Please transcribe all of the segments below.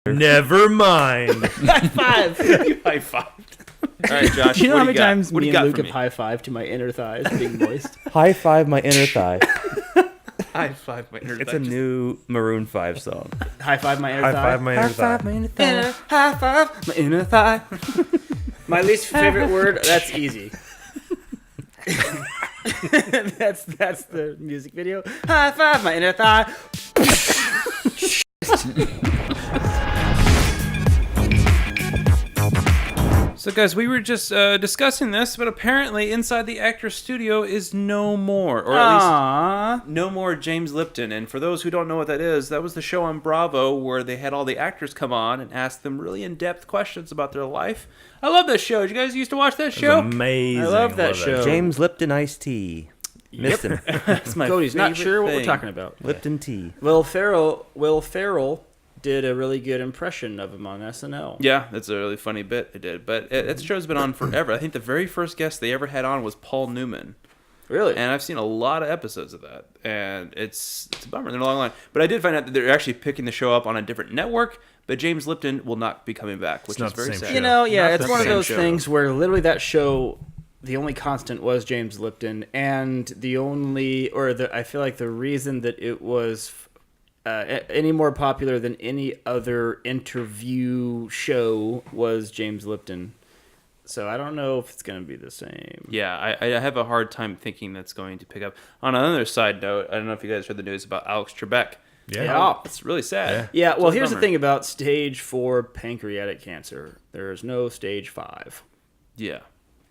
Never mind. High five. You high-fived. All right, Josh. Do you know how many got? times What do me you and got Luke for have me? high-fived to my inner thighs being moist? High five my inner thigh. High-five my inner It's thigh. a new Maroon 5 song. High-five my inner High thigh? five my inner thigh. High-five my inner thigh. My least favorite word, that's easy. that's the music video. High-five my inner thigh. So, guys, we were just discussing this, but apparently Inside the Actors Studio is no more. Or at least no more James Lipton. And for those who don't know what that is, that was the show on Bravo where they had all the actors come on and ask them really in-depth questions about their life. I love that show. Did you guys used to watch that show? Amazing. I love that show. James Lipton iced tea. Missed him. That's my Cody's not favorite sure what we're thing. talking about. Lipton tea. Will Ferrell did a really good impression of him on SNL. Yeah, that's a really funny bit they did. But that show's been on forever. I think the very first guest they ever had on was Paul Newman. Really? And I've seen a lot of episodes of that. And it's a bummer. They're a long line. But I did find out that they're actually picking the show up on a different network. But James Lipton will not be coming back, which is not the very same sad. show. You know, yeah, Not it's the one of same those show. things where literally that show, the only constant was James Lipton, and the only, I feel like the reason that it was any more popular than any other interview show was James Lipton. So I don't know if it's going to be the same. Yeah, I have a hard time thinking that's going to pick up. On another side note, I don't know if you guys heard the news about Alex Trebek. Yeah. It's really sad. Yeah, well, It's a here's the bummer. thing about stage 4 pancreatic cancer. There is no stage 5. Yeah,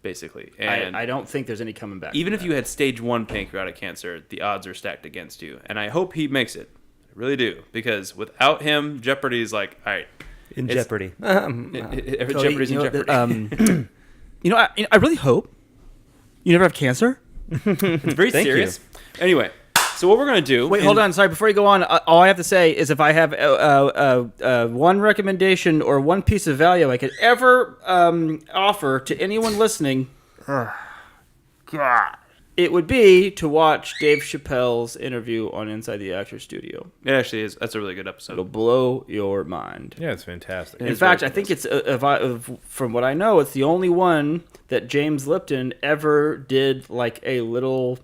basically. And I don't think there's any coming back. even from if you had stage 1 pancreatic cancer, the odds are stacked against you. And I hope he makes it. I really do. Because without him, Jeopardy is like, all right. In It's- jeopardy. Jeopardy's in jeopardy. I really hope you never have cancer. It's very Thank serious. Anyway, so what we're going to do... Wait, hold on. Sorry, before you go on, all I have to say is if I have one recommendation or one piece of value I could ever offer to anyone listening, it would be to watch Dave Chappelle's interview on Inside the Actors Studio. It actually is. That's a really good episode. It'll blow your mind. Yeah, it's fantastic. In fact, I think it's, from what I know, it's the only one that James Lipton ever did like a little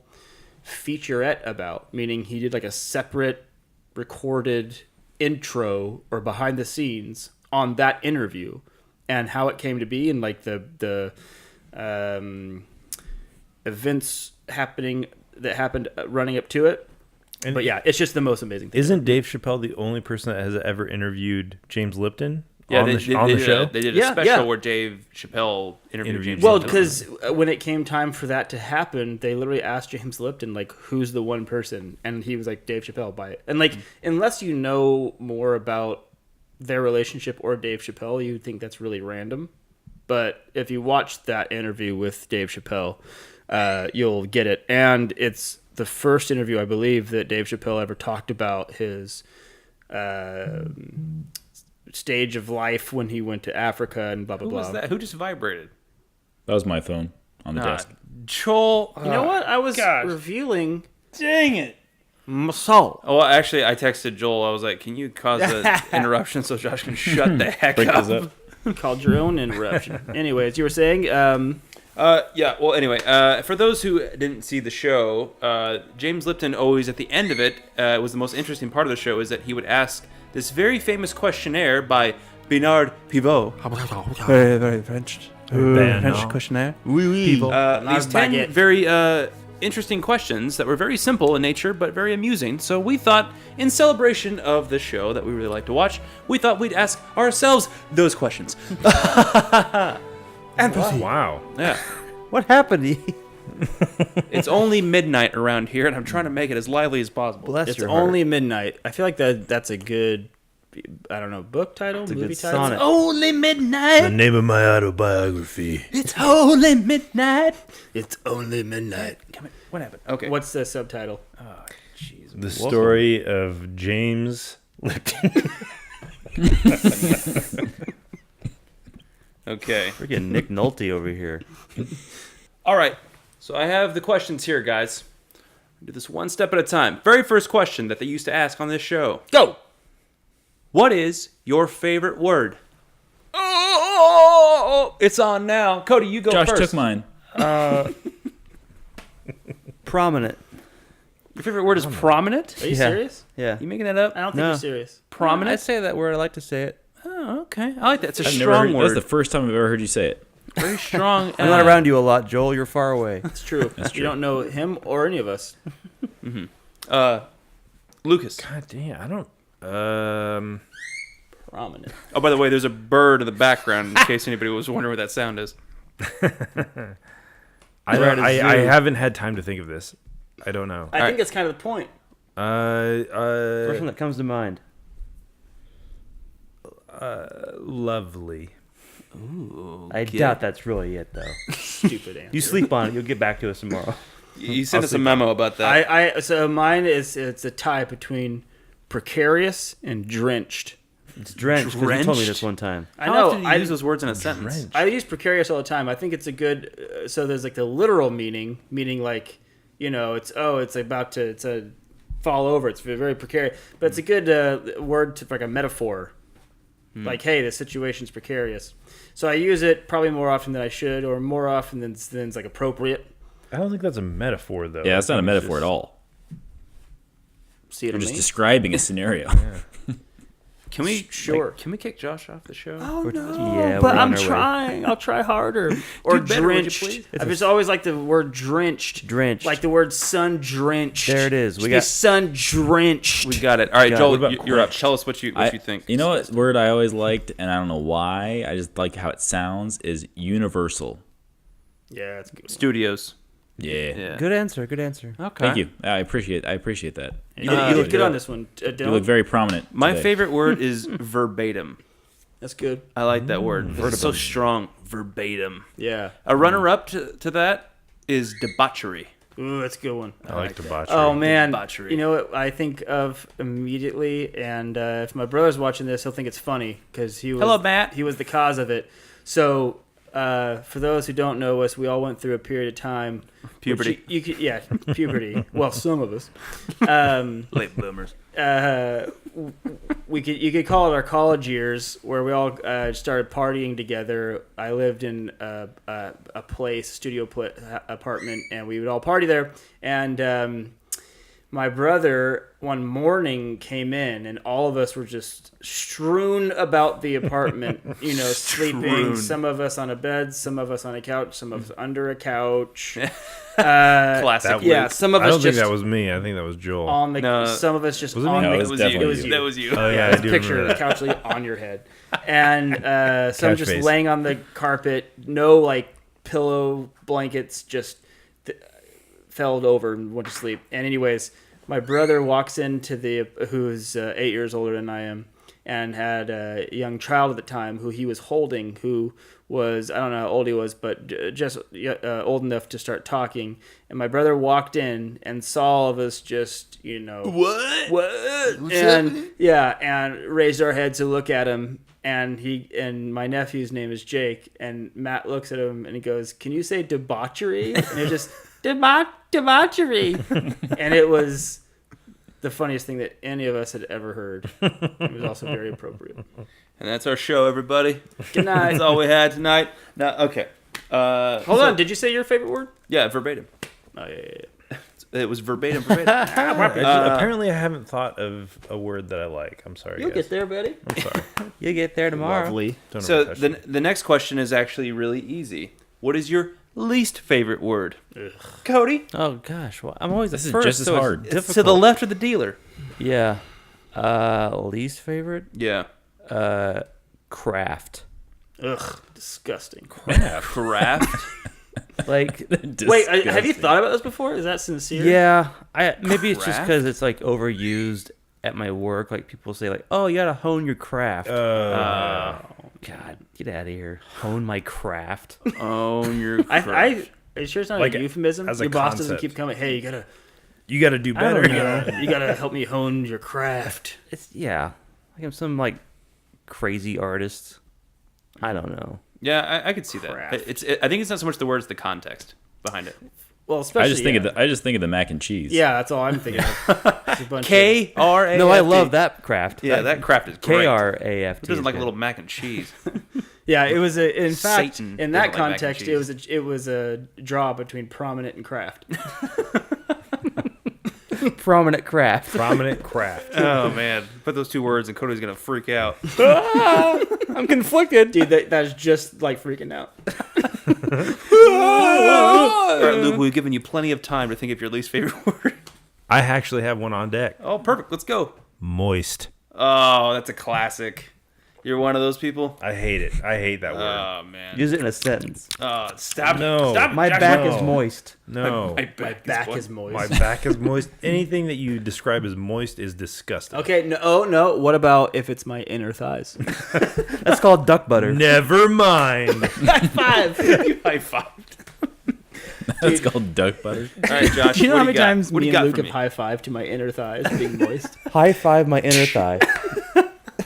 featurette about, meaning he did like a separate recorded intro or behind the scenes on that interview and how it came to be and like the events happened running up to it. But yeah, it's just the most amazing thing. Isn't Dave Chappelle the only person that has ever interviewed James Lipton Yeah, on the show? They did a Yeah, special yeah. where Dave Chappelle interviewed James Well, Lipton. because when it came time for that to happen, they literally asked James Lipton, like, who's the one person? And he was like, Dave Chappelle, by it. And, like, unless you know more about their relationship or Dave Chappelle, you'd think that's really random. But if you watch that interview with Dave Chappelle, you'll get it. And it's the first interview, I believe, that Dave Chappelle ever talked about his stage of life when he went to Africa and blah, blah, Who blah. was that? Who just vibrated? That was my phone on the desk. Joel. You know what? I was gosh. revealing Dang it. my soul. Oh, well, actually, I texted Joel. I was like, can you cause an interruption so Josh can shut the heck Break up? this up. Called your own interruption. Anyways, you were saying, Yeah, well, anyway, for those who didn't see the show, James Lipton always, at the end of it, was the most interesting part of the show, is that he would ask this very famous questionnaire by Bernard Pivot. Very French. French questionnaire. These 10 baguette. very interesting questions that were very simple in nature, but very amusing. So we thought, in celebration of the show that we really like to watch, we thought we'd ask ourselves those questions. empathy. Wow. Yeah. What happened? It's only midnight around here, and I'm trying to make it as lively as possible. Bless It's your heart. only midnight. I feel like that's a good, I don't know, book title, a movie good title. sonnet. Only midnight. The name of my autobiography. It's only midnight. It's only midnight. Come on, what happened? Okay. What's the subtitle? Oh, jeez. The story of James Lipton. Okay. We're getting Nick Nolte over here. All right. So I have the questions here, guys. Do this one step at a time. Very first question that they used to ask on this show. Go. What is your favorite word? Oh, it's on now. Cody, you go Josh first. took mine. Prominent. Your favorite word is prominent? Are you serious? Yeah. You making that up? I don't think No. you're serious. Prominent? I say that word. I like to say it. Oh, okay. I like that. It's a I've never strong heard, word. that's the first time I've ever heard you say it. Very strong. I'm not around you a lot, Joel. You're far away. It's true. You don't know him or any of us. Lucas. God damn, I don't. Prominent. Oh, by the way, there's a bird in the background in case anybody was wondering what that sound is. I We're at don't. a I zoo. haven't had time to think of this. I don't know. I think that's kind of the point. First one that comes to mind. Lovely. I doubt that's really it, though. Stupid answer. You sleep on it. You'll get back to us tomorrow. You sent us a memo about that. So mine is it's a tie between precarious and drenched. It's drenched. 'Cause you told me Drenched? this one time. I How know. often do you use those words in a sentence? I use precarious all the time. I think it's a good. So there's like the literal meaning like, it's about to fall over. It's very precarious, but it's a good word to like a metaphor. Like, hey, the situation's precarious. So I use it probably more often than I should, or more often than it's like appropriate. I don't think that's a metaphor, though. Yeah, that's not a I think it's metaphor at just- all. See what You're I just mean? describing a scenario. Can we Sure. can we kick Josh off the show? Oh no! Yeah, but we're I'm on our way. trying. I'll try harder. Or Do better, would you drenched. please? I've just always liked the word drenched. Drenched. Like the word sun drenched. There it is. We Should be got- sun drenched. We got it. All right, Got it. Joel, What about you're up. quenched? Tell us what you think. You know what word I always liked, and I don't know why, I just like how it sounds, is universal. Yeah, that's a good. One. Yeah. Studios. Yeah. Good answer. Good answer. Okay. Thank you. I appreciate that. You did good on this one. You Dylan. look very prominent. My today. favorite word is verbatim. That's good. I like that word. It's so strong. Verbatim. Yeah. A runner-up to that is debauchery. Ooh, that's a good one. I like debauchery. Oh man, Debauchery. you know what I think of immediately, and if my brother's watching this, he'll think it's funny because he was. Hello, Matt. He was the cause of it. So, for those who don't know us, we all went through a period of time. which Puberty. You could, yeah, puberty. Well, some of us. Late bloomers. You could call it our college years, where we all started partying together. I lived in a studio apartment, and we would all party there. And my brother one morning came in, and all of us were just strewn about the apartment. Sleeping. Strewn. Some of us on a bed, some of us on a couch, some of us under a couch. Classic. Yeah, some of I us don't think just that was me. I think that was Joel. on the. No. Some of us just Was it on me? the. No, it was definitely it was you. you. That was you. Oh yeah, I It's a do picture remember of the that. couch lay on your head, and some Couch just face. laying on the carpet, no like pillow blankets, just fell over and went to sleep. And anyways, my brother walks into who's 8 years older than I am, and had a young child at the time who he was holding, who was, I don't know how old he was, but just old enough to start talking. And my brother walked in and saw all of us just, what? What's and happening? yeah, and raised our heads to look at him. And my nephew's name is Jake. And Matt looks at him and he goes, "Can you say debauchery?" And it just debauchery. And it was the funniest thing that any of us had ever heard. It was also very appropriate. And that's our show, everybody. Good night. That's all we had tonight. Now, okay. Hold on. Did you say your favorite word? Yeah, verbatim. Oh yeah. It was verbatim. Apparently, I haven't thought of a word that I like. I'm sorry. You'll guys. get there, buddy. I'm sorry. You'll get there tomorrow. Lovely. Don't So overtouch me. the next question is actually really easy. What is your least favorite word? Cody? Oh gosh, well, I'm always This the is first. just as so it's hard. It's difficult. to the left of the dealer. Yeah. Least favorite? Yeah. Craft. Ugh, disgusting. Craft. Like, Wait, have you thought about this before? Is that sincere? yeah. Maybe it's just Craft? because it's like overused at my work. Like people say, like, "Oh, you gotta hone your craft." God, get out of here. Hone my craft. Own your craft. Are you sure it's not Like a euphemism? as a Your boss doesn't concept. keep coming. Hey, you gotta You got to do better. don't You know. know? you gotta help me hone your craft. It's like I'm some like crazy artist. I don't know. Yeah, I could see that. Craft. I think it's not so much the words, the context behind it. Well, especially I just think of the mac and cheese. Yeah, that's all I'm thinking of. It's a bunch of- K-R-A-F-T. No, I love that Kraft. Yeah, that Kraft is great. K-R-A-F-T. It doesn't is like a good. little mac and cheese. Yeah, it was in fact Satan in that doesn't like mac and context cheese. it was a draw between Prominent and Kraft. Prominent Kraft. Prominent Kraft. Oh man, put those two words and Cody's gonna freak out. I'm conflicted. Dude, that's just like freaking out. All right, Luke, we've given you plenty of time to think of your least favorite word. I actually have one on deck. Oh, perfect. Let's go. Moist. Oh, that's a classic. You're one of those people. I hate it. I hate that word. Oh man. Use it in a sentence. Stop. No. Stop. My Josh. back no. is moist. No. My My back is moist. My back is moist. Anything that you describe as moist is disgusting. Okay, no. What about if it's my inner thighs? That's called duck butter. Never mind. Five. You high-fived. That's called duck butter. All right, Josh. Do you know what how many got? times What do me you and got Luke for have me? high five to my inner thighs being moist? High five my inner thigh.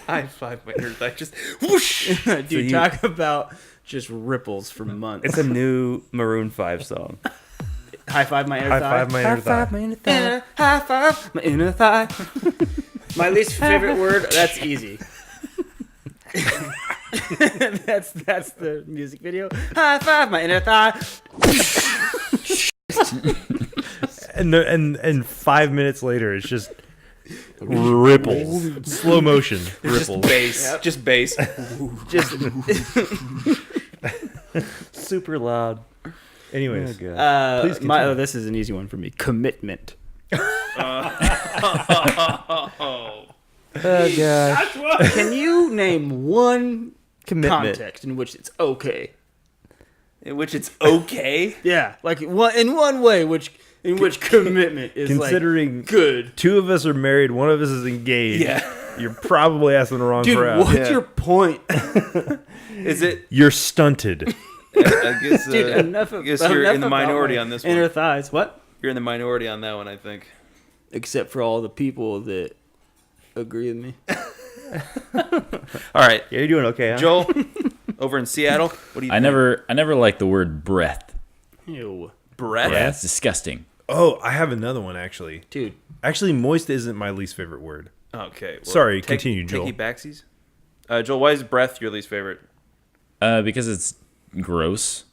High five my inner thigh. Just whoosh. Dude, you- talk about just ripples for months. It's a new Maroon 5 song. High five my inner High thigh. five my inner thigh. my inner thigh. High five my inner thigh. My least favorite word. That's easy. that's the music video. High five my inner thigh. And 5 minutes later, it's just ripples. Slow motion ripples. Bass. Just bass. Just Super loud. Anyways, Please continue. this is an easy one for me. Commitment. Oh, gosh. Can you name one Commitment. context in which it's okay? In which it's okay. Yeah, like in one way, in which commitment is considering like good. 2 of us are married, 1 of us is engaged. Yeah. You're probably asking the wrong Dude, crowd. what's Yeah. your point? Is it? You're stunted. I guess. Dude, enough I of guess you're enough in the about minority my on this inner one. thighs. What? You're in the minority on that one, I think. Except for all the people that agree with me. All right, Yeah, you're doing okay, huh? Joel, over in Seattle. What do you? I never liked the word breath. Ew, breath. Yeah, it's disgusting. Oh, I have another one, actually. dude. Actually, moist isn't my least favorite word. Okay. Well, Sorry, continue, Joel. Takey backsies. Joel, why is breath your least favorite? Because it's gross.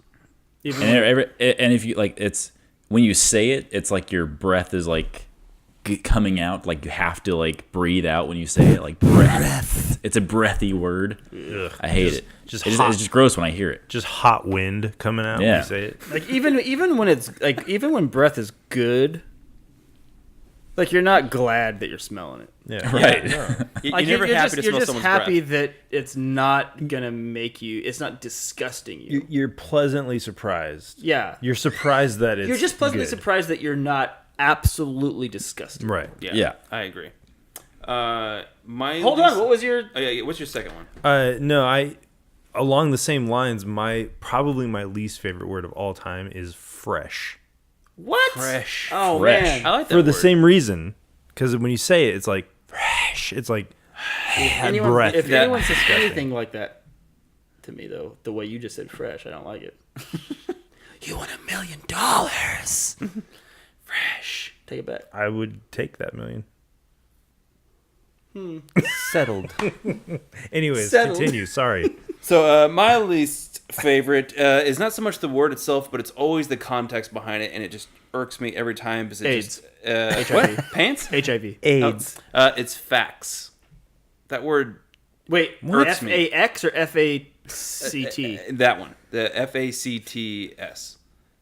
Even And and if you like, it's when you say it, it's like your breath is like coming out. Like you have to like breathe out when you say it. Like breath. It's a breathy word. Ugh. I hate it. just It's hot. it's just gross when I hear it. Just hot wind coming out when Yeah. you say it. like even when it's like even when breath is good, like you're not glad that you're smelling it. Yeah. Right. You're Like never happy to you're smell just someone's happy breath. that it's not gonna make you. It's not disgusting you. You're pleasantly surprised. Yeah, You're surprised that it's you're just pleasantly good. surprised that you're not absolutely disgusted. Right. Yeah. I agree. My Hold least- on, what was your? Oh, yeah, what's your second one? No, along the same lines, probably my least favorite word of all time is fresh. What? Fresh. Oh Fresh. man. I like that For the word. same reason, because when you say it, it's like fresh. It's like Anyone, breath. if That- anyone says anything like that to me, though, the way you just said fresh, I don't like it. You want $1 million? Fresh. Take it back. I would take that million. Settled. Anyways, Settled. continue. Sorry. So my least favorite is not so much the word itself, but it's always the context behind it, and it just irks me every time because it AIDS. just HIV. what pants? HIV. AIDS. It's facts. That word. Wait, Irks me. FAX or FACT? That one. The FACTS.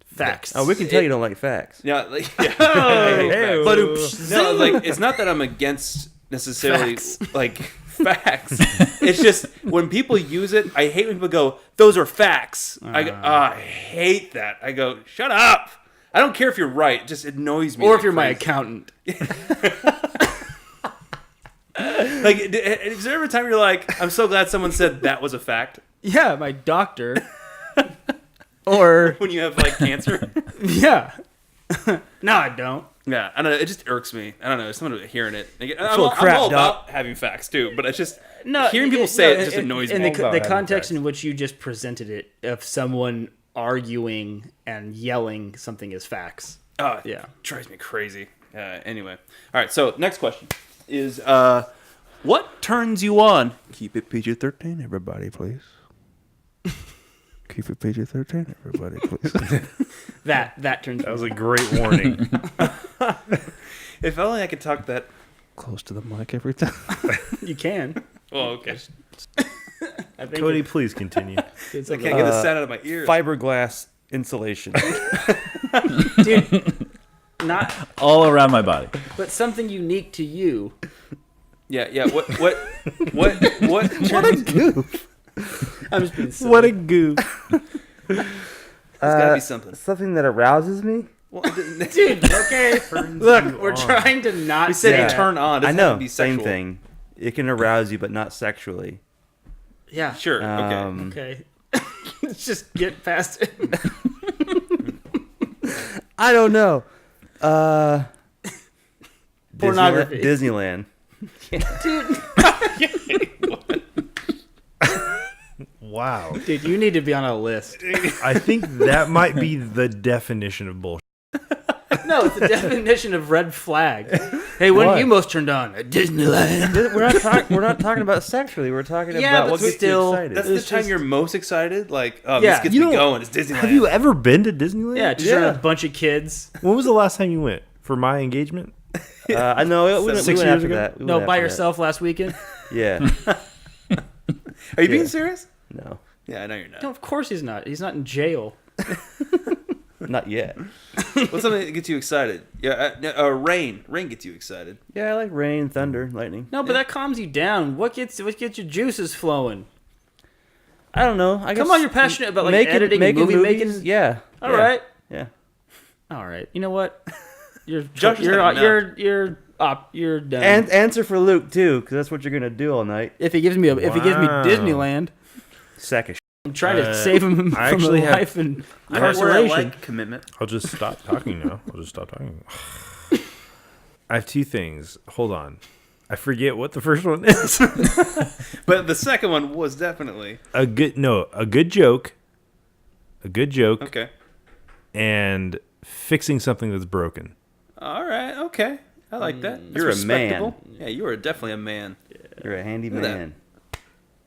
Facts. Oh, we can tell you don't like facts. Yeah, like, yeah. I hate facts. Ba-doom. No, like it's not that I'm against necessarily like facts. It's just when people use it, I hate when people go, "Those are facts." I hate that. I go, "Shut up." I don't care if you're right. It just annoys me. Or like if you're my crazy. accountant. Like, is there ever time you're like, "I'm so glad someone said that was a fact"? Yeah, my doctor. Or, When you have like cancer. yeah. No, I don't. Yeah, I don't know. It just irks me. I don't know. Someone hearing it. I'm full of crap, all Doc. about having facts too, but it's just No, hearing people say it just annoys and me. the about having context facts. in which you just presented it of someone arguing and yelling something is facts. Oh, Yeah. drives me crazy. Anyway, all right. So next question is, what turns you on? Keep it PG-13, everybody, please. Keep it PG-13, everybody, please. That turns. That was a great warning. If only I could talk that. Close to the mic every time. You can. Oh, okay. I think Cody, please continue. it's I a can't get the sound out of my ears. Fiberglass insulation. dude. Not, All around my body. but something unique to you. Yeah. What? What a goof. I'm just being silly. What a goof. There's gotta be something. Something that arouses me. Well, Dude, okay. Look, we're trying to not. we said say you that. turn on. I Doesn't have know. to be Same sexual. thing. It can arouse you, but not sexually. Yeah. Sure. Okay. Okay. Let's just get past it. I don't know. Pornography. Disneyland. Wow. Dude, you need to be on a list. I think that might be the definition of bullshit. No, it's the definition of red flag. Hey, when What? are you most turned on? At Disneyland. We're not talking about sexually. We're talking Yeah, about but what gets still, you excited. That's the It's time just- you're most excited. Like, Yeah, this gets you me don't- going. It's Disneyland. Have you ever been to Disneyland? Yeah, just Yeah. a bunch of kids. When was the last time you went? For my engagement? I know. We went 6 after years ago? that. We No, went by after yourself last weekend. that. Yeah. Are you being Yeah. serious? No. Yeah, I know you're not. No, of course he's not. He's not in jail. Not yet. What's something that gets you excited? Yeah, rain. Rain gets you excited. Yeah, I like rain, thunder, lightning. No, but that calms you down. What gets your juices flowing? I don't know. I guess Come on, you're passionate about like editing, movie movies. making. Yeah. All yeah. right. Yeah. All right. You know what? You're Josh is you're having you're done. And answer for Luke too, because that's what you're gonna do all night. if he gives me Wow. Disneyland, Sack of. I'm trying to save him I from actually a have- life in I where I incarceration. like commitment. I'll just stop talking now. I have two things. Hold on. I forget what the first one is. But the second one was definitely a good joke. A good joke. okay. And fixing something that's broken. All right. Okay. I like that. That's You're a man. respectable. Yeah, you are definitely a man. You're a handy Look at that. man.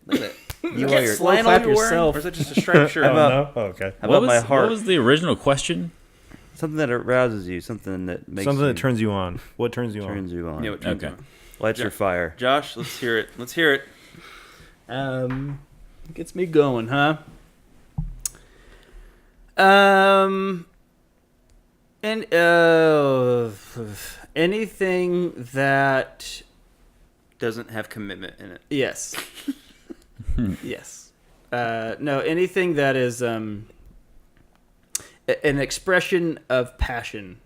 Look at that. You Get are your. flannel Flannel you're you're wearing, yourself. or is that just a striped shirt? How about, no? Oh, okay. how about my heart? What was the original question? Something that arouses you. Something that makes Something you, that turns you on. What turns you turns you on. Yeah, what turns Okay. you on? Lights your fire. Josh, let's hear it. Let's hear it. Gets me going, huh? And anything that Doesn't have commitment in it. yes, yes, no, anything that is an expression of passion.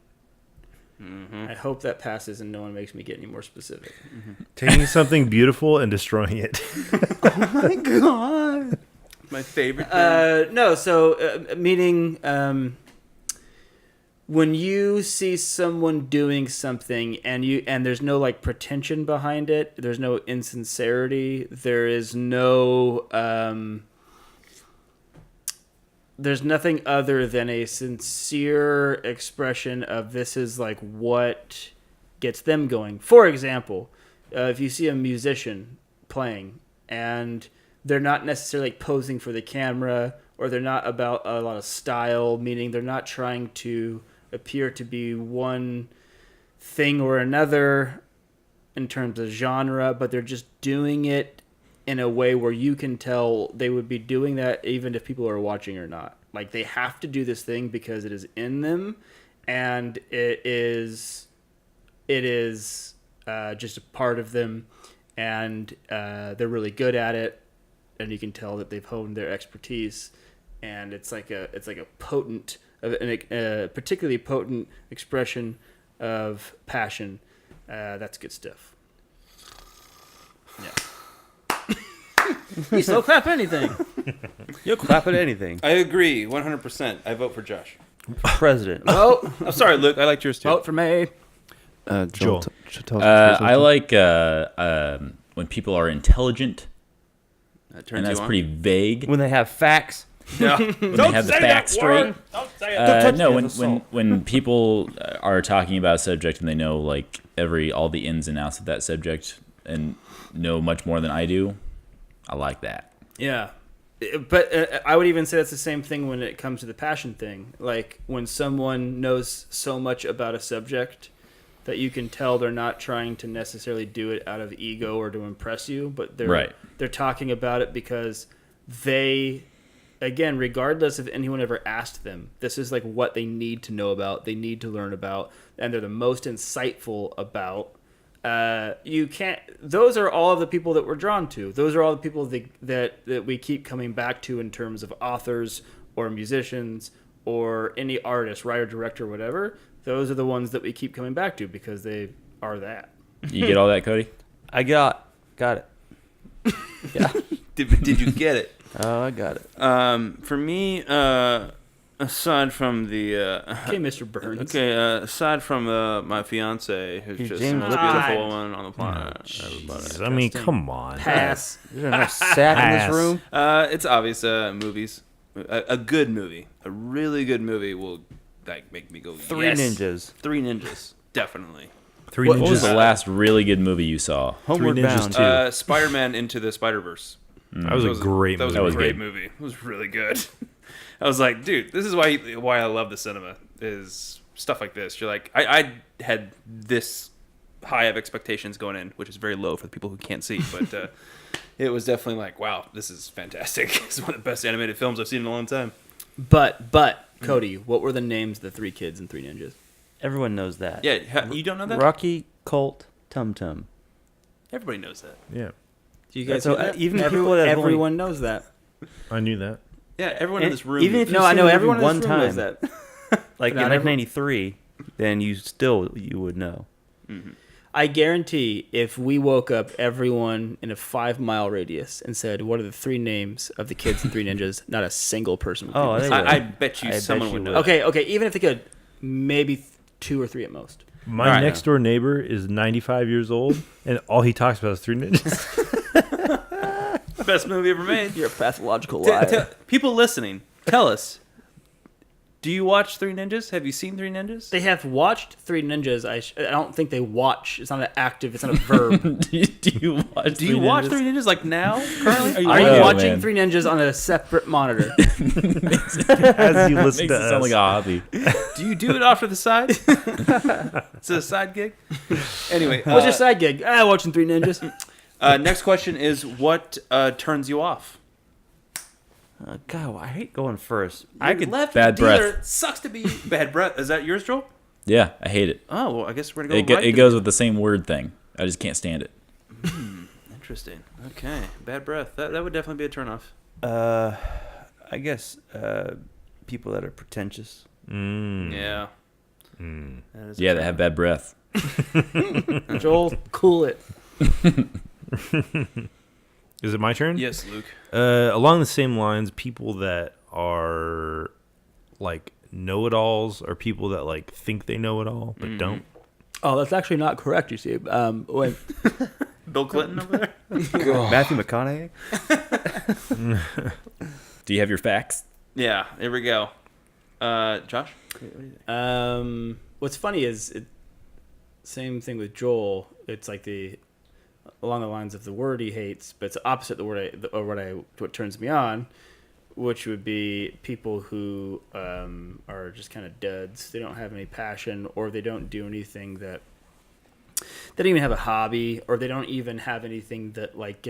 I hope that passes and no one makes me get any more specific. Taking something beautiful and destroying it. My God. My favorite thing. No, so meaning when you see someone doing something and there's no like pretension behind it, there's no insincerity, there is no there's nothing other than a sincere expression of this is like what gets them going. For example, if you see a musician playing and they're not necessarily like posing for the camera, or they're not about a lot of style, meaning they're not trying to appear to be one thing or another in terms of genre, but they're just doing it in a way where you can tell they would be doing that even if people are watching or not. Like they have to do this thing because it is in them, and it is just a part of them, and they're really good at it, and you can tell that they've honed their expertise, and it's like a potent, a particularly potent expression of passion. That's good stuff. Yeah. You still clap anything. You'll clap at anything. I agree 100%. I vote for Josh. President. Vote, I'm sorry, Luke. I liked yours too. vote for me. Joel. I like when people are intelligent, That turns and that's you on. pretty vague. When they have facts. when they have the facts straight. No, when people are talking about a subject and they know like all the ins and outs of that subject and know much more than I do, I like that. Yeah. But I would even say that's the same thing when it comes to the passion thing. Like when someone knows so much about a subject that you can tell they're not trying to necessarily do it out of ego or to impress you, but they're talking about it because they, again, regardless if anyone ever asked them, this is like what they need to know about, they need to learn about, and they're the most insightful about. Those are all of the people that we're drawn to. Those are all the people that we keep coming back to in terms of authors or musicians or any artist, writer, director, whatever. Those are the ones that we keep coming back to because they are that. You get all that, Cody? I got it. Yeah. Did you get it? Oh, I got it. For me, aside from the Okay, Mr. Burns. aside from my fiance, who's He's just the James most Lipton. beautiful woman on the planet. I mean, come on. Pass. There's enough sack in this Pass. room. It's obvious. Movies, a good movie, a really good movie will like make me go. Three yes. Ninjas. Three Ninjas, definitely. Three What Ninjas. was the last really good movie you saw? Homeward Ninjas Bound. too. Spider-Man Into the Spider-Verse. That was a great That was movie. a was great good. movie. It was really good. I was like, dude, this is why I love the cinema is stuff like this. You're like, I had this high of expectations going in, which is very low for the people who can't see, but it was definitely like, wow, this is fantastic. It's one of the best animated films I've seen in a long time. But Cody, what were the names of the three kids in Three Ninjas? Everyone knows that. Yeah, you don't know that? Rocky, Colt, Tum Tum. Everybody knows that. Yeah, Do you guys So, know that? even people that have only- everyone knows that. I knew that. Yeah, everyone in this room. Even if knows you I know seen the everyone movie in this one room knows time, that. like in Not everyone. 1993, then you would know. I guarantee if we woke up everyone in a 5-mile radius and said, what are the three names of the kids in Three Ninjas, not a single person would Oh, be they able to would. I bet you I bet someone you would know. would. that. Okay, even if they could, maybe 2 or 3 at most. My All right. next door neighbor is 95 years old, and all he talks about is Three Ninjas. Best movie ever made. You're a pathological liar. People listening, tell us. Do you watch Three Ninjas? Have you seen Three Ninjas? They have watched Three Ninjas. I don't think they watch. It's not an active. It's not a verb. Do you watch? Do you watch Three Ninjas like now? Currently? Are you Oh, watching man. Three Ninjas on a separate monitor? As you Makes listen it to sound us. like a hobby. Do you do it off to the side? It's a side gig. Anyway, What's your side gig? Watching Three Ninjas. next question is what turns you off? God, I hate going first. I could left bad dealer. breath. Sucks to be bad breath. Is that yours, Joel? Yeah, I hate it. Oh, well, I guess we're gonna It, go. it goes with the same word thing. I just can't stand it. Interesting. Okay, bad breath. That would definitely be a turnoff. I guess people that are pretentious. Yeah. That is a Yeah, they turnoff. have bad breath. Joel, cool it. Is it my turn? Yes, Luke. Along the same lines, people that are like know-it-alls or people that like think they know it all but don't. Oh, that's actually not correct. You see, when Bill Clinton over there. Matthew McConaughey. Do you have your facts? Yeah. Here we go. Josh. what's funny is same thing with Joel. It's like along the lines of the word he hates, but it's opposite the word what turns me on, which would be people who are just kind of duds. They don't have any passion, or they don't do anything that they don't even have a hobby, or they don't even have anything that like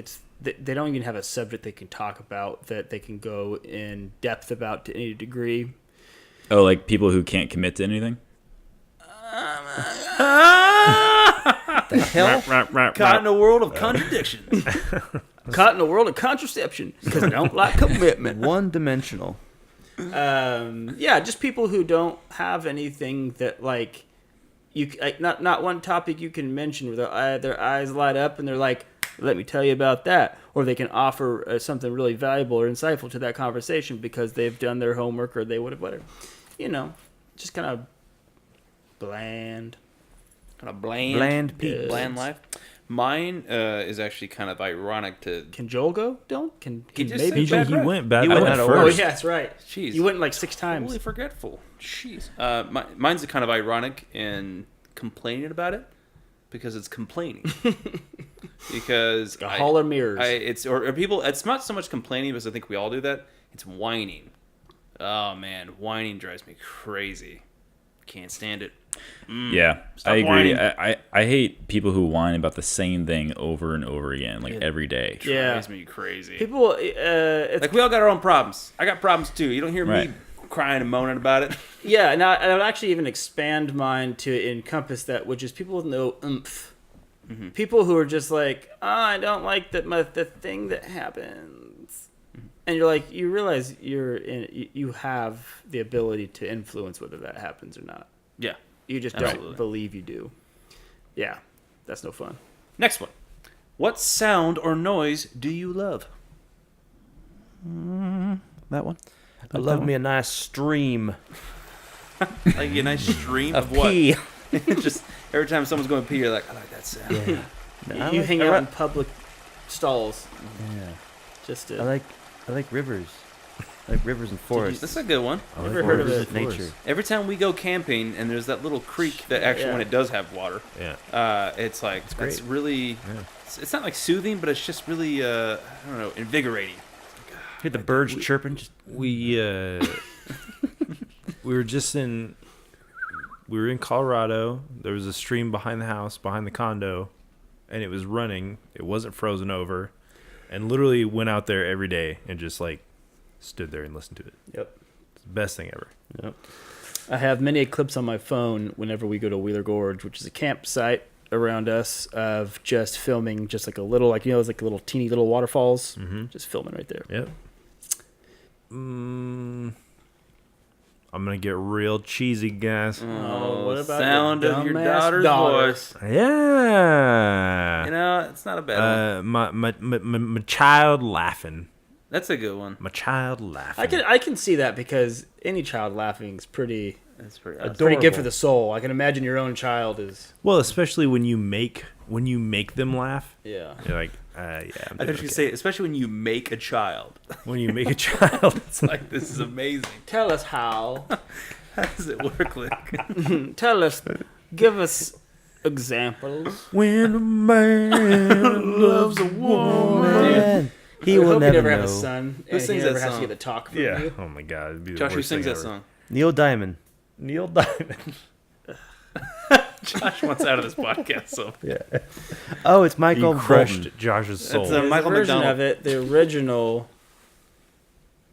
they don't even have a subject they can talk about that they can go in depth about to any degree. Oh, like people who can't commit to anything? The hell? Caught in a world of contradictions. Caught in a world of contraception because I don't like commitment. One-dimensional. Yeah, just people who don't have anything that like not one topic you can mention where their eyes light up and they're like, let me tell you about that, or they can offer something really valuable or insightful to that conversation because they've done their homework or they would have whatever, just kind of bland. Kind of bland. Bland people. Bland life. Mine is actually kind of ironic to. Can Joel go? Don't. Can just maybe said He Bad went bad. He I went went out of Oh first. yeah, that's right. Jeez. You went like 6 times. Totally forgetful. Jeez. Mine's kind of ironic in complaining about it because it's complaining. Because A hall of mirrors. or people. It's not so much complaining because I think we all do that. It's whining. Oh man, whining drives me crazy. Can't stand it. Yeah, Stop I agree. whining. I hate people who whine about the same thing over and over again, like every day. Yeah. Drives me crazy. People, it's, Like we all got our own problems. I got problems too. You don't hear Right. me crying and moaning about it. yeah. And I would actually even expand mine to encompass that, which is people with no oomph. People who are just like, I don't like the thing that happens, and you're like, you realize you have the ability to influence whether that happens or not. Yeah. You just Absolutely. don't believe you do. Yeah, that's no fun. Next one. What sound or noise do you love? That one. I love me a nice stream Like a nice stream of of what? pee. Just every time someone's going to pee, you're like, I like that sound. Yeah. You hang out in public stalls. Yeah. Just to, I like rivers. I like rivers and forests. That's a good one. I Never heard of Rivers it. of nature. Every time we go camping and there's that little creek that actually, Yeah. when it does have water, Yeah. it's like, great. it's really, it's not like soothing, but it's just really, I don't know, invigorating. Hear the birds chirping. Just We we were just in Colorado. There was a stream behind the house, behind the condo, and it was running. It wasn't frozen over, and literally went out there every day and just like stood there and listened to it. Yep. It's the best thing ever. Yep. I have many clips on my phone whenever we go to Wheeler Gorge, which is a campsite around us, of just filming just like a little, like, you know, it's like little teeny little waterfalls. Just filming right there. Yep. I'm gonna get real cheesy, guys. Oh, what about sound your of your dumbass daughter's daughter? voice. Yeah. You know, it's not a bad one. My child laughing. That's a good one. My child laughing. I can see that, because any child laughing is pretty That's pretty pretty awesome. good for the soul. I can imagine your own child is. Well, especially when you make them laugh. Yeah. You're like, yeah. I'm I doing thought you okay. could say, especially when you make a child. When you make a child. It's like, this is amazing. Tell us how. How does it work, Lick? Tell us. Give us examples. When a man loves a woman. He I will hope never you never know. have a son. Who and sings he never that has song? to get the talk from Yeah. you. Oh my God. It'd be the Josh, who worst sings thing that ever. song? Neil Diamond. Neil Diamond. Josh wants out of this podcast, so. Yeah. Oh, it's He Michael crushed Bolton. Josh's soul. It's There's Michael a version McDonald. of it. The original.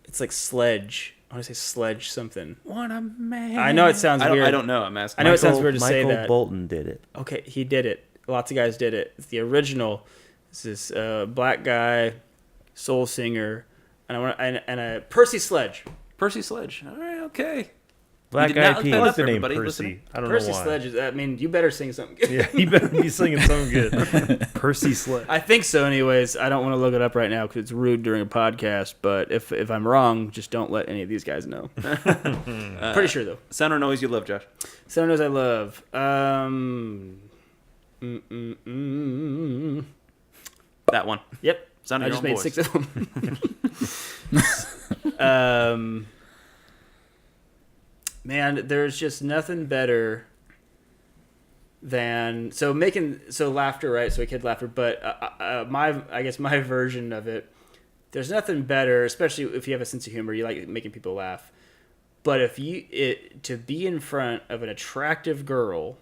It's like Sledge. I want to say Sledge something. What a man. I know it sounds weird. I don't know. I'm asking. I know it sounds weird to say Michael that. Bolton did it. Okay, he did it. Lots of guys did it. It's the original. It's this black guy, soul singer, and Percy Sledge. Percy Sledge. All right, okay. Black You did not Eyed look Peas. that I like up, the name everybody Percy. listening. I don't Percy know why. Sledge is. I mean, you better sing something good. Yeah, he better be singing something good. Percy Sledge. I think so. Anyways, I don't want to look it up right now because it's rude during a podcast. But if I'm wrong, just don't let any of these guys know. Pretty sure though. Sound or noise you love, Josh? Someone knows I love. That one. Yep. Sound of I your just own made voice. 6 of them. Man, there's just nothing better than laughter, right? So a kid laughter, but I guess my version of it. There's nothing better, especially if you have a sense of humor. You like making people laugh, but to be in front of an attractive girl,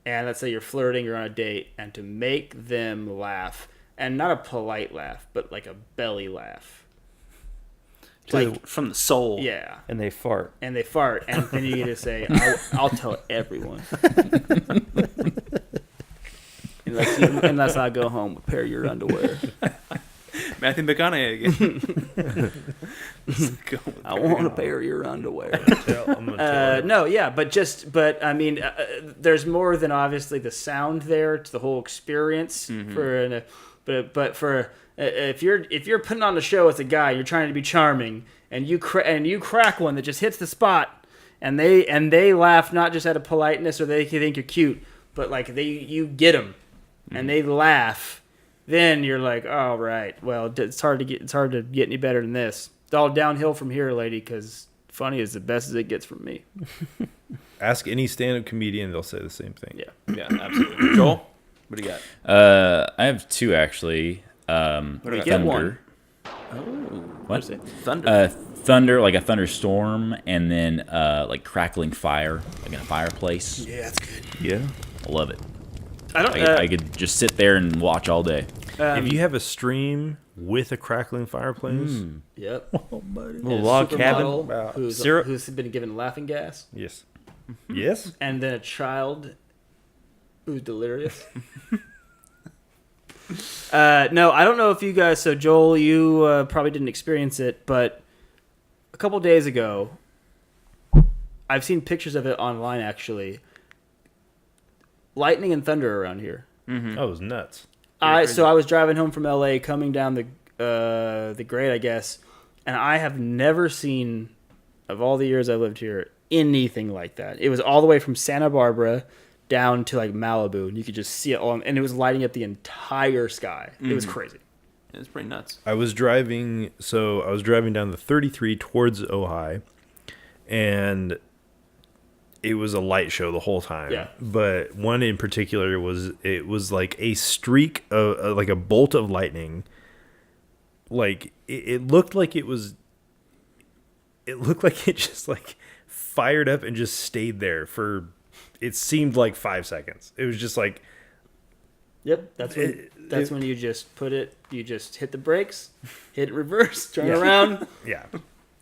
and let's say you're flirting or on a date, and to make them laugh, and not a polite laugh, but like a belly laugh. Like from the soul. Yeah. And they fart. And they fart, and then you get to say, I'll tell everyone. unless I go home with a pair of your underwear. Matthew McConaughey again. I want a pair of your underwear. I'm gonna tell No, yeah, but I mean, there's more than obviously the sound there. It's the whole experience but for if you're putting on a show as a guy, you're trying to be charming, and you crack one that just hits the spot, and they laugh not just out of politeness or they think you're cute, but like you get them. and they laugh, then you're like, all right, well, it's hard to get any better than this. It's all downhill from here, lady, because funny is the best as it gets from me. Ask any stand-up comedian, they'll say the same thing. Yeah. Yeah, absolutely. Joel, what do you got? I have two actually. We get one. What? Thunder. Thunder, like a thunderstorm, and then like crackling fire, like in a fireplace. Yeah, that's good. Yeah. I love it. I I could just sit there and watch all day. If you have a stream with a crackling fireplace, Yep. Little log cabin. Who's been given laughing gas, yes. Yes? and then a child who's delirious. No, I don't know if you guys. So Joel, you probably didn't experience it, but a couple days ago, I've seen pictures of it online. Actually, lightning and thunder around here. Oh, it was nuts. So I was driving home from LA, coming down the grade, I guess, and I have never seen, of all the years I lived here, anything like that. It was all the way from Santa Barbara down to like Malibu, and you could just see it all, and it was lighting up the entire sky. It was crazy. It's pretty nuts. I was driving down the 33 towards Ojai, and it was a light show the whole time. Yeah. But one in particular was like a streak of like a bolt of lightning. Like it looked like it just like fired up and just stayed there for, it seemed like 5 seconds. It was just like, Yep, that's when you just hit the brakes, hit reverse, turn around. yeah.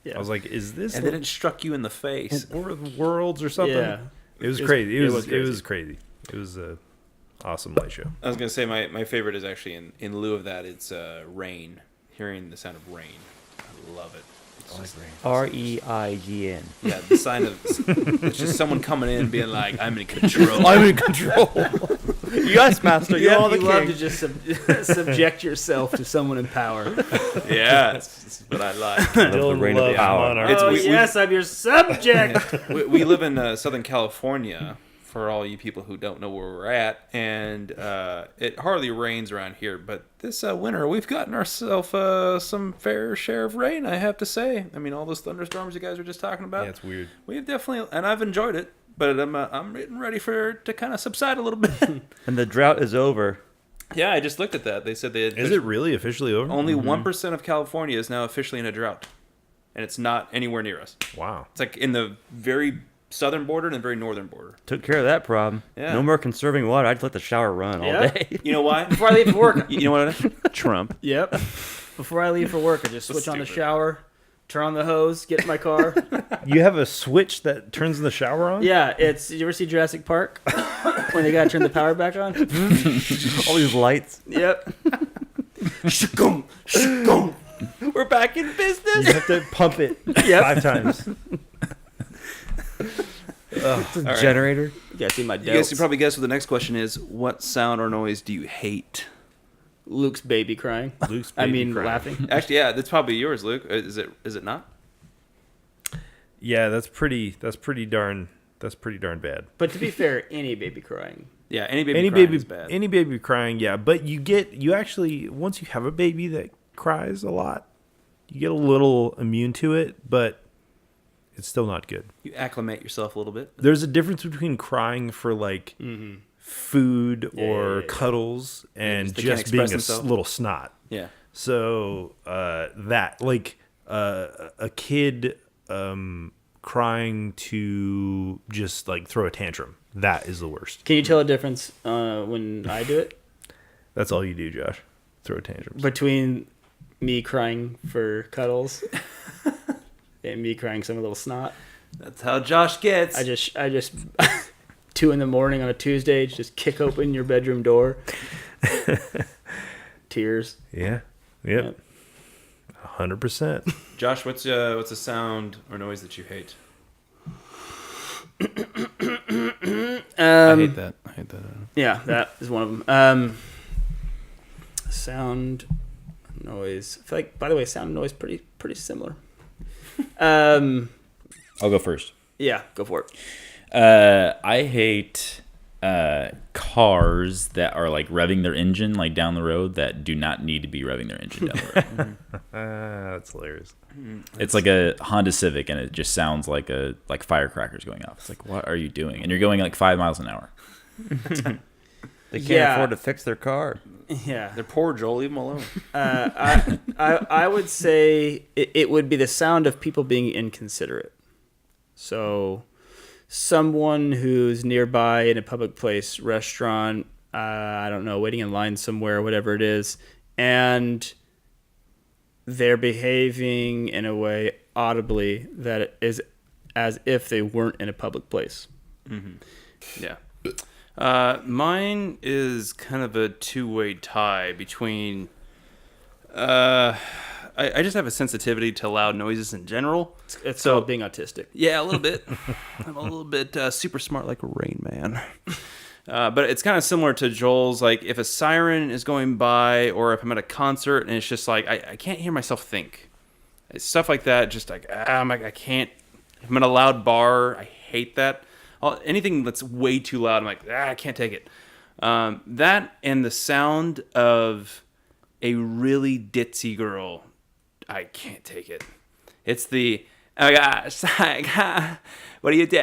Yeah. I was like, is this And then it struck you in the face. War of the Worlds or something? Yeah. It was crazy. It was crazy. crazy. It was a awesome light show. I was gonna say my favorite is actually in lieu of that. It's rain. Hearing the sound of rain, I love it. REIGN. Yeah, the sign of it's just someone coming in being like, "I'm in control." I'm in control. Yes, master. You're all the You love king. to just subject yourself to someone in power. Yeah, it's what I like. The reign of power. It's- Oh, we- yes, I'm your subject. We live in Southern California, for all you people who don't know where we're at, and it hardly rains around here. But this winter, we've gotten ourselves some fair share of rain, I have to say. I mean, all those thunderstorms you guys were just talking about. Yeah, it's weird. We've definitely, and I've enjoyed it, but I'm getting ready for it to kind of subside a little bit. And the drought is over. Yeah, I just looked at that. They said they had Is it really officially over? only 1% of California is now officially in a drought, and it's not anywhere near us. Wow. It's like in the very southern border and the very northern border. Took care of that problem. Yeah. No more conserving water. I just let the shower run all Yeah. day. You know why? Before I leave for work, You know what? Trump. yep. Before I leave for work, I just switch on the stupid. shower, turn on the hose, get in my car. You have a switch that turns the shower on? Yeah, you ever see Jurassic Park when they gotta turn the power back on? All these lights. Yep. We're back in business. You have to pump it Yep. 5 times. Generator. You gotta see my You guys delts. can probably guess what the next question is. What sound or noise do you hate? Luke's baby crying. Luke's I baby mean, crying. laughing. Actually, yeah, that's probably yours, Luke. Is it not? Yeah, that's pretty darn bad. But to be fair, any baby crying. Yeah, any baby crying is bad. Any baby crying, yeah. But you actually, once you have a baby that cries a lot, you get a little immune to it, but it's still not good. You acclimate yourself a little bit. There's a difference between crying for like food or yeah. cuddles and they can't just being a express themselves. little snot. Yeah. So that like a kid crying to just like throw a tantrum, that is the worst. Can you tell a difference when I do it That's all you do, Josh. Throw tantrums. between me crying for cuddles and me crying some little snot? That's how Josh gets. I just 2 a.m. on a Tuesday, just kick open your bedroom door. Tears. Yeah. Yep. 100%. Josh, what's a sound or noise that you hate? I hate that. Yeah, that is one of them. Sound, noise. I feel like, by the way, sound and noise pretty similar. I'll go first. Yeah, go for it. I hate cars that are like revving their engine like down the road that do not need to be revving their engine down the road. That's hilarious. It's like a Honda Civic, and it just sounds like firecrackers going off. It's like, what are you doing? And you're going like 5 miles an hour. They can't Yeah. afford to fix their car. Yeah. They're poor, Joel. Leave them alone. I would say it would be the sound of people being inconsiderate. So, someone who's nearby in a public place, restaurant, I don't know, waiting in line somewhere, whatever it is, and they're behaving in a way audibly that is as if they weren't in a public place. Yeah. Mine is kind of a two-way tie between. I just have a sensitivity to loud noises in general. It's called being autistic. Yeah, a little bit. I'm a little bit super smart like a Rain Man. But it's kind of similar to Joel's. Like, if a siren is going by, or if I'm at a concert and it's just like I can't hear myself think. It's stuff like that. Just like I can't. If I'm at a loud bar, I hate that. Anything that's way too loud, I'm like, I can't take it. That and the sound of a really ditzy girl, I can't take it. It's the, oh my gosh, what do you do?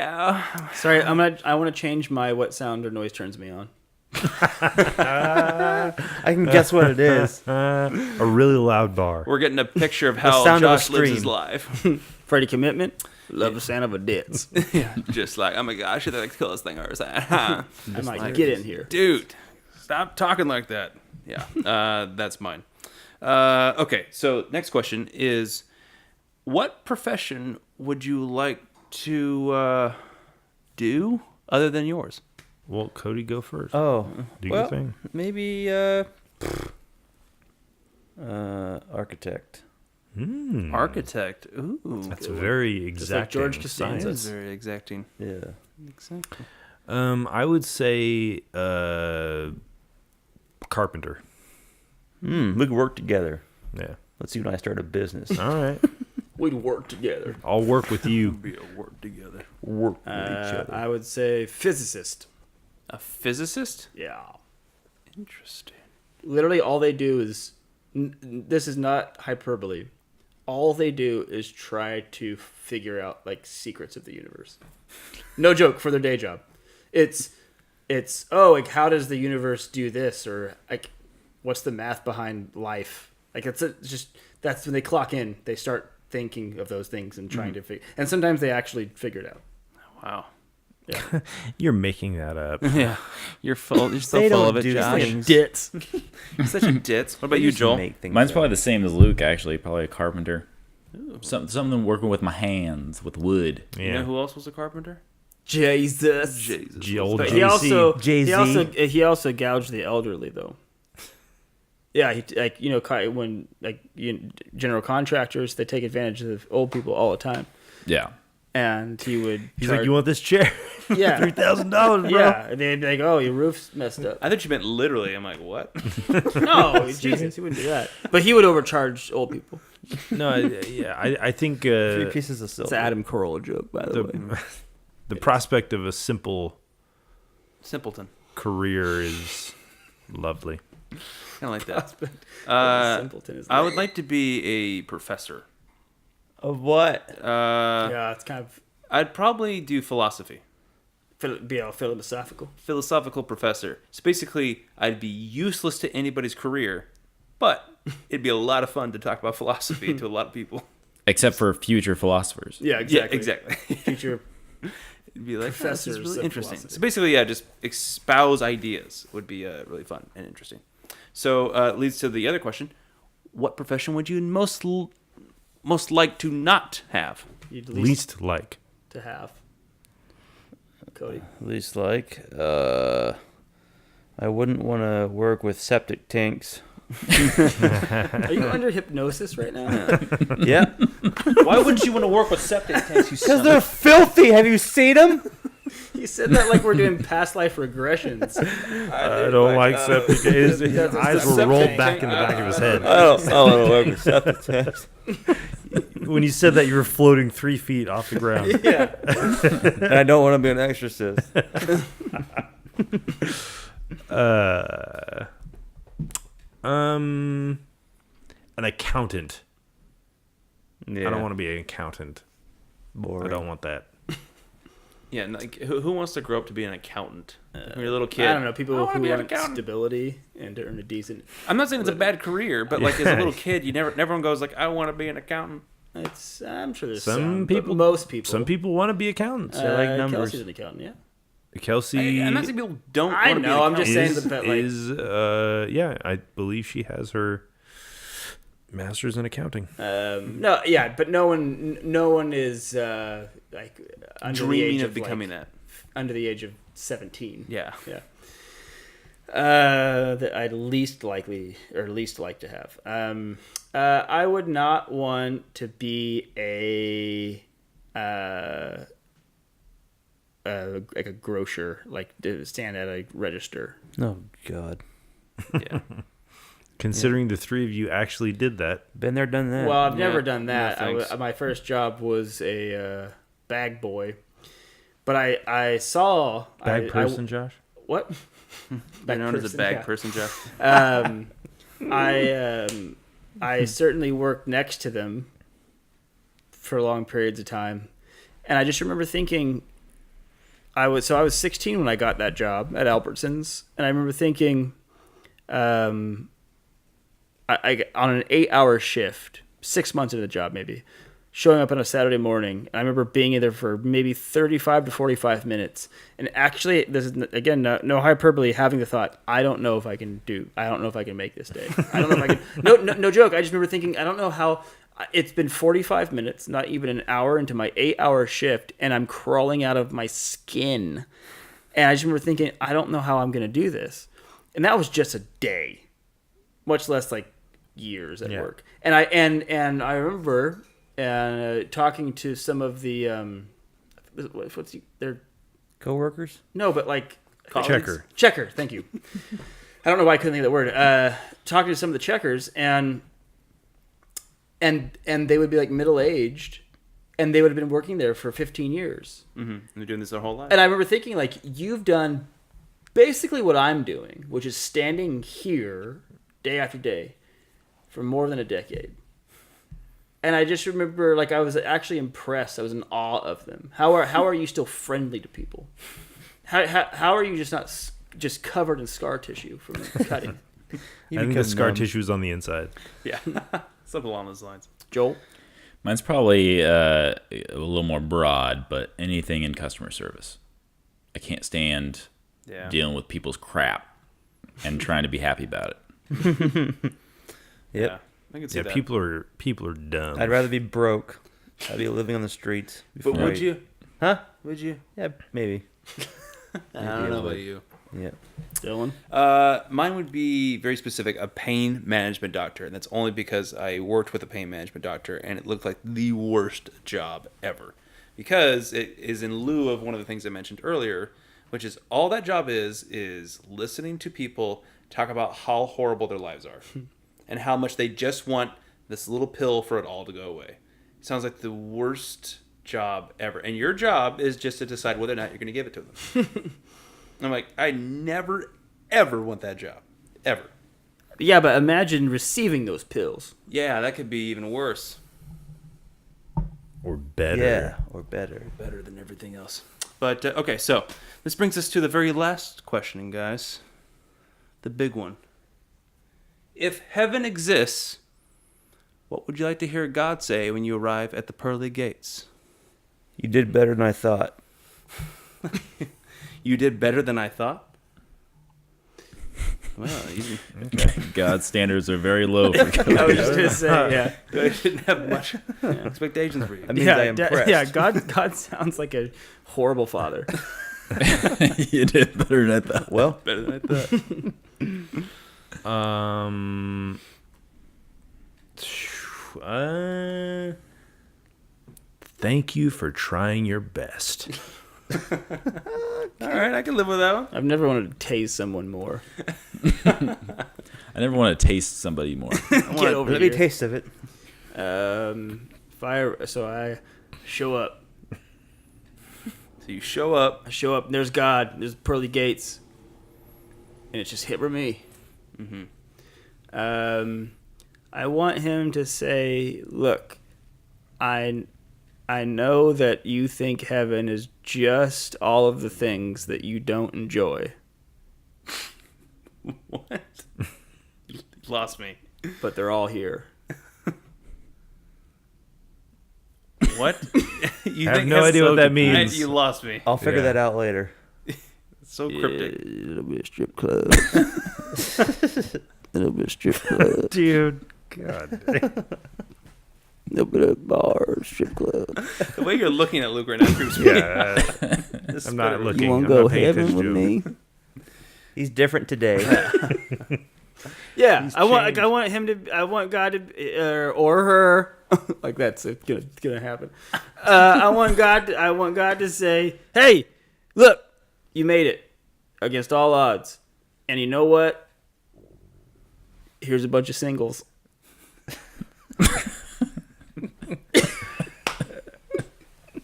Sorry, I want to change my what sound or noise turns me on. I can guess what it is. A really loud bar. We're getting a picture of how sound of a Josh lives his stream. life. Freddie Commitment, love the sound of a ditz. Yeah, just like, oh my gosh, you're the coolest thing I've ever said. I might get in here. Dude, stop talking like that. Yeah, that's mine. Okay, so next question is, what profession would you like to do other than yours? Well, Cody, go first. Oh, Do your thing. maybe architect. Architect. Ooh, That's very like exacting. George that Costanza. is very exacting. Yeah. Exactly. I would say carpenter. We could work together. Yeah. Let's see when I start a business. All right. We'd work together. I'll work with you. Be a work together. Work with each other. I would say physicist. A physicist? Yeah. Interesting. Literally, all they do is this is not hyperbole. All they do is try to figure out like secrets of the universe. No joke, for their day job. It's like, how does the universe do this, or like what's the math behind life? Like it's just that's when they clock in. They start thinking of those things and trying to figure. And sometimes they actually figure it out. Wow. You're making that up. Yeah. You're full. You're so They full don't of it, do Josh. things. Ditz. You're such a ditz. What about you, Joel? Mine's probably the same as Luke, actually. Probably a carpenter. Something working with my hands, with wood. Yeah. You know who else was a carpenter? Jesus. Jesus. Old But JC. he also gouged the elderly though. Yeah, general contractors, they take advantage of old people all the time, Yeah. and he would. He's like, you want this chair? Yeah, $3,000, bro. yeah. And they'd be like, oh, your roof's messed up. I thought you meant literally. I'm like, what? No, Jesus, he wouldn't do that. But he would overcharge old people. No, I think 3 pieces of silver. It's an Adam Carolla joke, by the way. the prospect of a simple Simpleton. career is lovely. Kind of like that. Simpleton is I would like to be a professor. Of what? yeah, it's kind of I'd probably do philosophy. be all philosophical. Philosophical professor. So basically, I'd be useless to anybody's career, but it'd be a lot of fun to talk about philosophy to a lot of people. Except for future philosophers. Yeah, Yeah, exactly. Future. It'd be like, Professors this is really of interesting. philosophy. So basically, yeah, just espouse ideas would be really fun and interesting. So it leads to the other question: what profession would you most like to not have? You'd Least like. to have. Cody. Least like. I wouldn't want to work with septic tanks. Are you under hypnosis right now? Yeah. Why wouldn't you want to work with septic tanks? Because they're filthy. Have you seen them? You said that like we're doing past life regressions. I don't like septic. His That's eyes the were septic rolled tank. back in the back of his head. I don't want to work with septic tanks. When you said that, you were floating 3 feet off the ground. Yeah. And I don't want to be an exorcist. An accountant. Yeah. I don't want to be an accountant. Boring. I don't want that. Yeah, like, who wants to grow up to be an accountant? When you're a little kid. I don't know, people wanna who be an want accountant. stability and to earn a decent. I'm not saying it's a bad career, but like as a little kid, everyone goes like, I want to be an accountant. I'm sure there's Some some but people- most people. Some people want to be accountants. I like numbers. Kelsey's an accountant, yeah. Kelsey I'm not saying people don't. I wanna be an know, I'm just accountant. saying that, like, yeah, I believe she has her master's in accounting. no, yeah, but no one is like under the dreaming age of becoming like, that. under the age of 17. Yeah. Yeah. That I'd least like to have. I would not want to be like a grocer, like to stand at a register. Oh God. Yeah. Considering the three of you actually did that. Been there, done that. Well, I've Yeah, never done that. no thanks. My first job was a bag boy, but I saw Bag person, Josh? What? You're known as a person, bag yeah. person, Jeff. I certainly worked next to them for long periods of time, and I just remember thinking, I was 16 when I got that job at Albertsons, and I remember thinking, I on an 8-hour shift, 6 months into the job maybe, showing up on a Saturday morning, and I remember being in there for maybe 35 to 45 minutes, and actually, this is again no hyperbole, having the thought, I don't know if I can make this day. I don't know if I can. No joke. I just remember thinking, I don't know how. It's been 45 minutes, not even an hour into my 8-hour shift, and I'm crawling out of my skin. And I just remember thinking, I don't know how I'm going to do this. And that was just a day, much less like years at work. And I remember talking to some of the their Coworkers? no, but like Checker. Checker. Thank you. I don't know why I couldn't think of that word. Talking to some of the checkers and they would be like middle aged, and they would have been working there for 15 years. Mm-hmm. They're doing this their whole life. And I remember thinking, like, you've done basically what I'm doing, which is standing here day after day for more than a decade. And I just remember, like, I was actually impressed. I was in awe of them. How are you still friendly to people? How are you just covered in scar tissue from cutting? I think the become scar numb. tissue is on the inside. Yeah. Something along those lines. Joel? Mine's probably a little more broad, but anything in customer service. I can't stand Yeah. dealing with people's crap and trying to be happy about it. Yeah. I can see Yeah, that. people are dumb. I'd rather be broke. I'd be living on the streets. But before would I- you? Huh? Would you? Yeah, maybe. I don't know about you. Yeah. Dylan? Mine would be very specific, a pain management doctor. And that's only because I worked with a pain management doctor and it looked like the worst job ever. Because it is in lieu of one of the things I mentioned earlier, which is all that job is listening to people talk about how horrible their lives are and how much they just want this little pill for it all to go away. It sounds like the worst job ever. And your job is just to decide whether or not you're going to give it to them. I'm like, I never, ever want that job. Ever. Yeah, but imagine receiving those pills. Yeah, that could be even worse. Or better. Yeah, or better. Better than everything else. But, okay, so this brings us to the very last questioning, guys. The big one. If heaven exists, what would you like to hear God say when you arrive at the Pearly Gates? You did better than I thought. You did better than I thought? Well, easy. God's standards are very low for I was just going to say, yeah. I didn't have much expectations for you. That means I am impressed. Yeah, God sounds like a horrible father. You did better than I thought. Well, Better than I thought. Thank you for trying your best. All right, I can live with that one. I've never wanted to tase someone more. I never want to taste somebody more. Get over let me here. taste of it. So I show up. So you show up. And there's God. There's Pearly Gates. and it's just hit for me. I want him to say, "Look, I know that you think heaven is just all of the things that you don't enjoy, What? You lost me. but they're all here." What? You I have think no that's idea so what that deep? means. You lost me. I'll figure Yeah. that out later. It's so cryptic. It'll be a strip club. It'll be a strip club. Dude, God. It'll be a bar, strip club. The way you're looking at Luke right now proves me. Yeah, I'm not looking. You want I'm to go not paying heaven attention with to him. me? He's different today. Yeah, He's I want God to or her like that's gonna happen. I want God to say, "Hey, look, you made it against all odds, and you know what? Here's a bunch of singles."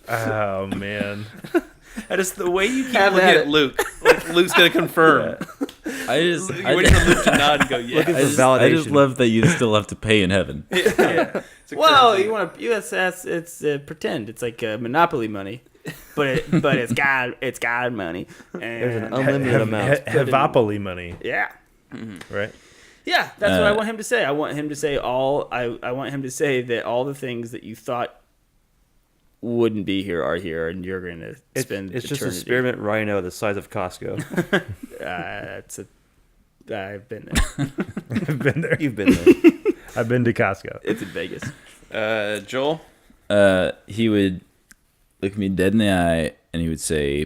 Oh man. That is the way you keep Have looking at at it. Luke. Like Luke's gonna confirm. You're You're waiting for Luke to nod and go, yeah. Looking for I just validation. love that you still have to pay in heaven. It's a Well, currency. you want to it's pretend. It's like Monopoly money, but it's God money. And There's an unlimited amount. Hevapoly money, yeah. right? Yeah, that's what I want him to say. I want him to say I want him to say that all the things that you thought wouldn't be here are here, and you're going to spend. It's just a eternity. spearmint rhino the size of Costco. I've been there. I've been there. You've been there. I've been to Costco. It's in Vegas. Joel? He would look me dead in the eye and he would say,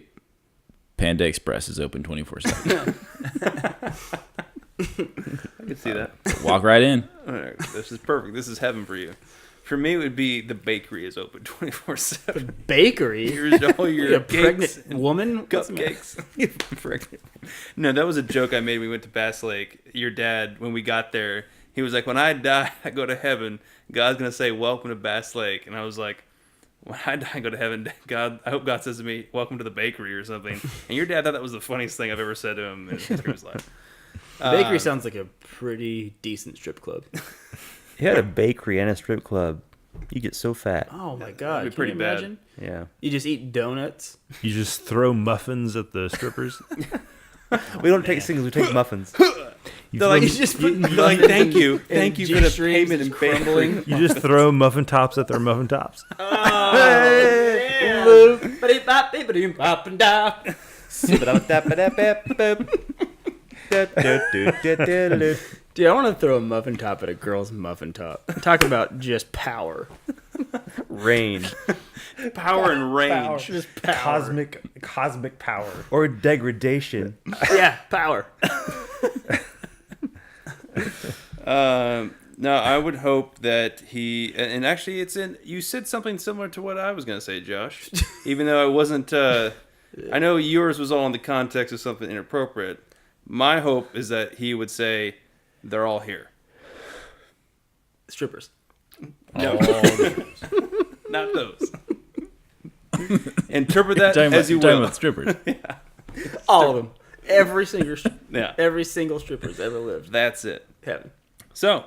Panda Express is open 24/7. I can see that. Walk right in. All right, this is perfect. This is heaven for you. For me, it would be the bakery is open 24/7. Bakery. Here's all your You're a cakes pregnant and woman. What's the matter? cupcakes. Pregnant. No, that was a joke I made when we went to Bass Lake. Your dad, when we got there, he was like, when I die, I go to heaven. God's going to say, welcome to Bass Lake. And I was like, when I die, I go to heaven. God, I hope God says to me, welcome to the bakery or something. And your dad thought that was the funniest thing I've ever said to him in his life. Bakery sounds like a pretty decent strip club. He had a bakery and a strip club. You get so fat. Oh my god, be can pretty you bad. imagine? Yeah. You just eat donuts. You just throw muffins at the strippers. We don't take singles, we take muffins. You, They're throw, like, You just put they're like, thank you for the G-strings payment and just crumbling. you just throw muffin tops at their muffin tops. Dude, I want to throw a muffin top at a girl's muffin top. I'm talking about just power. Range. power and range. Just power. Cosmic power. Or degradation. Yeah, power. No, I would hope that he, and actually it's in, you said something similar to what I was going to say, Josh, even though it wasn't, I know yours was all in the context of something inappropriate. My hope is that he would say, they're all here. Strippers. No, not those. Interpret that Talking as you talking will. about strippers. All of them. Every single Yeah, stripper's ever lived. that's it. Heaven. So,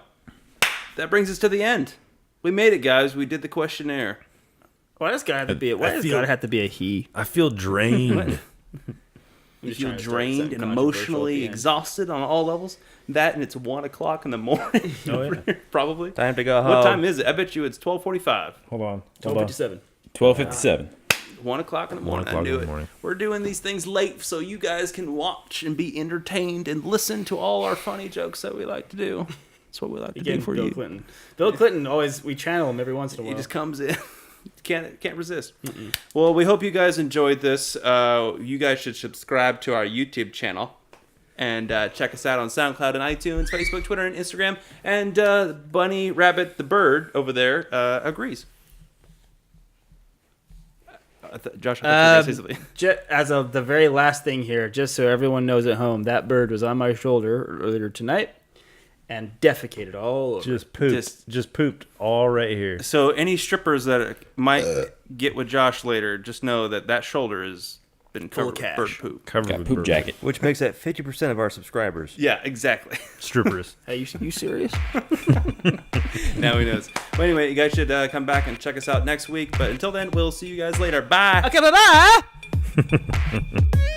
that brings us to the end. We made it, guys. We did the questionnaire. Why does God have to be a, why I does feel- God have to be a he? I feel drained. You just feel trying to start drained something and controversial emotionally at the end. exhausted on all levels. That and it's 1 o'clock in the morning. Oh, yeah. Probably. Time to go home. What time is it? I bet you it's 12:45. Hold on. 12:57. 12:57. 1 o'clock in the 1 morning. I o'clock knew in the it. morning. We're doing these things late so you guys can watch and be entertained and listen to all our funny jokes that we like to do. That's what we like to Again, do for Bill you. Clinton. Bill Clinton always, we channel him every once in a He while. just comes in. Can't resist. Well, we hope you guys enjoyed this. You guys should subscribe to our YouTube channel and check us out on SoundCloud and iTunes, Facebook, Twitter, and Instagram. And Bunny Rabbit the bird over there agrees. Josh, I thought you were gonna say something. As of the very last thing here, just so everyone knows at home, that bird was on my shoulder earlier tonight and defecated all over. Just pooped. Just pooped all right here. So any strippers that might get with Josh later, just know that shoulder is been Full covered of with bird cash. poop. Covered Got with poop bird jacket. Which makes that 50% of our subscribers. Yeah, exactly. strippers. Hey, you serious? Now he knows. Well, anyway, you guys should come back and check us out next week. But until then, we'll see you guys later. Bye. Okay, bye-bye.